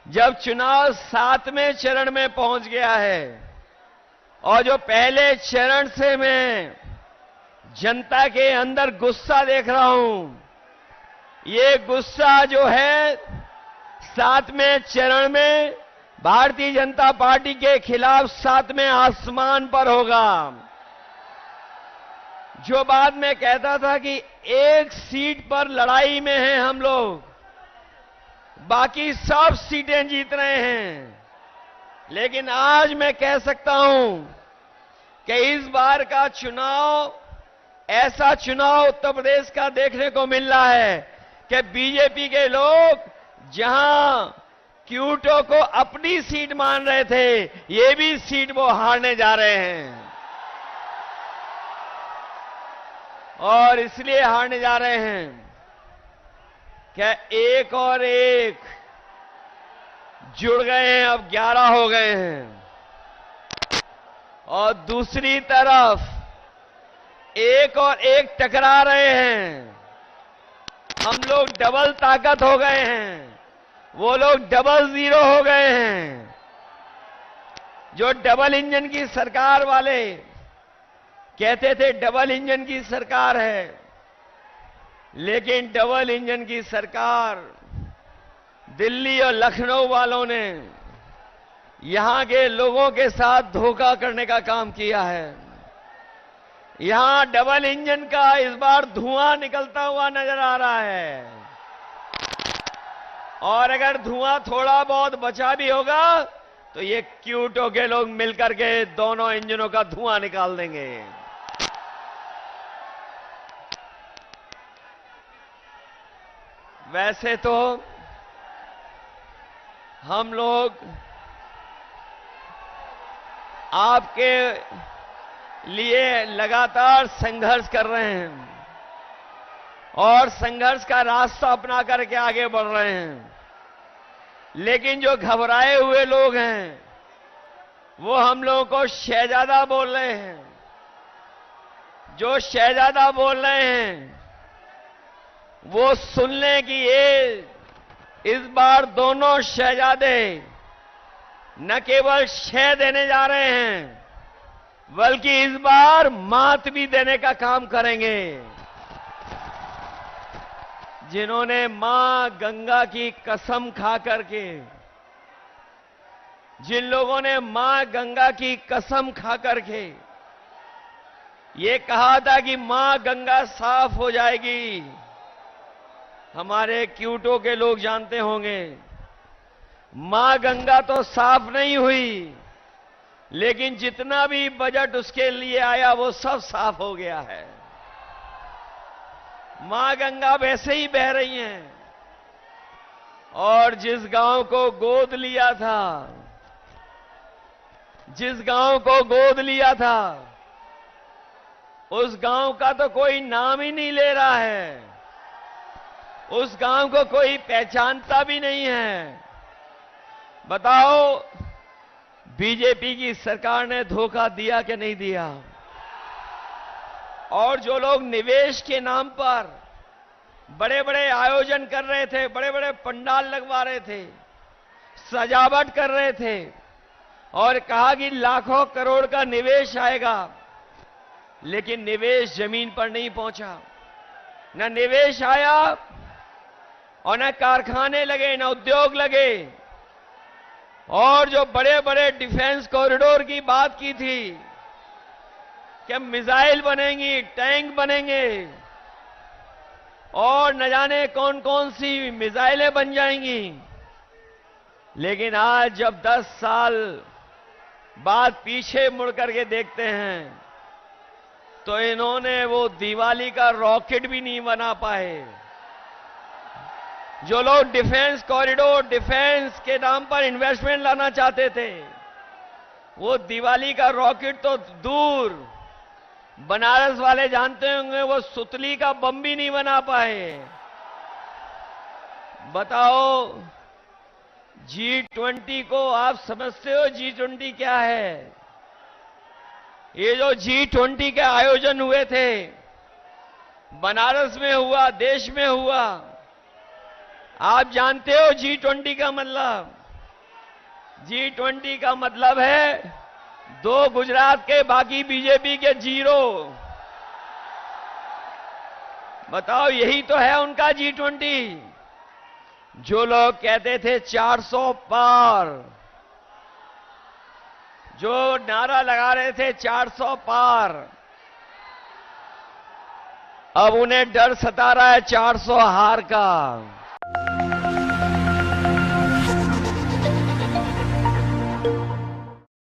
जब चुनाव 7वें चरण में पहुंच गया है और जो पहले चरण से मैं जनता के अंदर गुस्सा देख रहा हूं, ये गुस्सा जो है 7वें चरण में भारतीय जनता पार्टी के खिलाफ 7वें आसमान पर होगा। जो बात में कहता था कि एक सीट पर लड़ाई में हैं हम लोग, बाकी सब सीटें जीत रहे हैं, लेकिन आज मैं कह सकता हूं कि इस बार का चुनाव ऐसा चुनाव उत्तर प्रदेश का देखने को मिल रहा है कि बीजेपी के लोग जहां क्यूटो को अपनी सीट मान रहे थे, ये भी सीट वो हारने जा रहे हैं। और इसलिए हारने जा रहे हैं क्या एक और एक जुड़ गए हैं, अब 11 हो गए हैं। और दूसरी तरफ एक और एक टकरा रहे हैं। हम लोग डबल ताकत हो गए हैं, वो लोग डबल जीरो हो गए हैं। जो डबल इंजन की सरकार वाले कहते थे डबल इंजन की सरकार है, लेकिन डबल इंजन की सरकार दिल्ली और लखनऊ वालों ने यहां के लोगों के साथ धोखा करने का काम किया है। यहां डबल इंजन का इस बार धुआं निकलता हुआ नजर आ रहा है, और अगर धुआं थोड़ा बहुत बचा भी होगा तो ये क्यूटो के लोग मिलकर के दोनों इंजनों का धुआं निकाल देंगे। वैसे तो हम लोग आपके लिए लगातार संघर्ष कर रहे हैं और संघर्ष का रास्ता अपना करके आगे बढ़ रहे हैं, लेकिन जो घबराए हुए लोग हैं वो हम लोगों को शहजादा बोल रहे हैं। जो शहजादा बोल रहे हैं वो सुन लें कि ये इस बार दोनों शहजादे न केवल शह देने जा रहे हैं, बल्कि इस बार मात भी देने का काम करेंगे। जिन्होंने मां गंगा की कसम खा करके, जिन लोगों ने मां गंगा की कसम खा करके ये कहा था कि मां गंगा साफ हो जाएगी, हमारे क्यूटो के लोग जानते होंगे मां गंगा तो साफ नहीं हुई, लेकिन जितना भी बजट उसके लिए आया वो सब साफ हो गया है। मां गंगा वैसे ही बह रही हैं, और जिस गांव को गोद लिया था, जिस गांव को गोद लिया था, उस गांव का तो कोई नाम ही नहीं ले रहा है, उस गांव को कोई पहचानता भी नहीं है। बताओ बीजेपी की सरकार ने धोखा दिया कि नहीं दिया? और जो लोग निवेश के नाम पर बड़े बड़े आयोजन कर रहे थे, बड़े बड़े पंडाल लगवा रहे थे, सजावट कर रहे थे और कहा कि लाखों करोड़ का निवेश आएगा, लेकिन निवेश जमीन पर नहीं पहुंचा। न निवेश आया और न कारखाने लगे, न उद्योग लगे। और जो बड़े बड़े डिफेंस कॉरिडोर की बात की थी कि मिसाइल बनेंगी, टैंक बनेंगे और न जाने कौन कौन सी मिसाइलें बन जाएंगी, लेकिन आज जब 10 साल बाद पीछे मुड़ करके देखते हैं तो इन्होंने वो दिवाली का रॉकेट भी नहीं बना पाए। जो लोग डिफेंस कॉरिडोर, डिफेंस के नाम पर इन्वेस्टमेंट लाना चाहते थे, वो दिवाली का रॉकेट तो दूर, बनारस वाले जानते होंगे वो सुतली का बम भी नहीं बना पाए। बताओ G20 को आप समझते हो G20 क्या है? ये जो G20 के आयोजन हुए थे, बनारस में हुआ, देश में हुआ, आप जानते हो G20 का मतलब? G20 का मतलब है 2 गुजरात के, बाकी बीजेपी के 0। बताओ, यही तो है उनका G20। जो लोग कहते थे 400 पार, जो नारा लगा रहे थे 400 पार, अब उन्हें डर सता रहा है 400 हार का।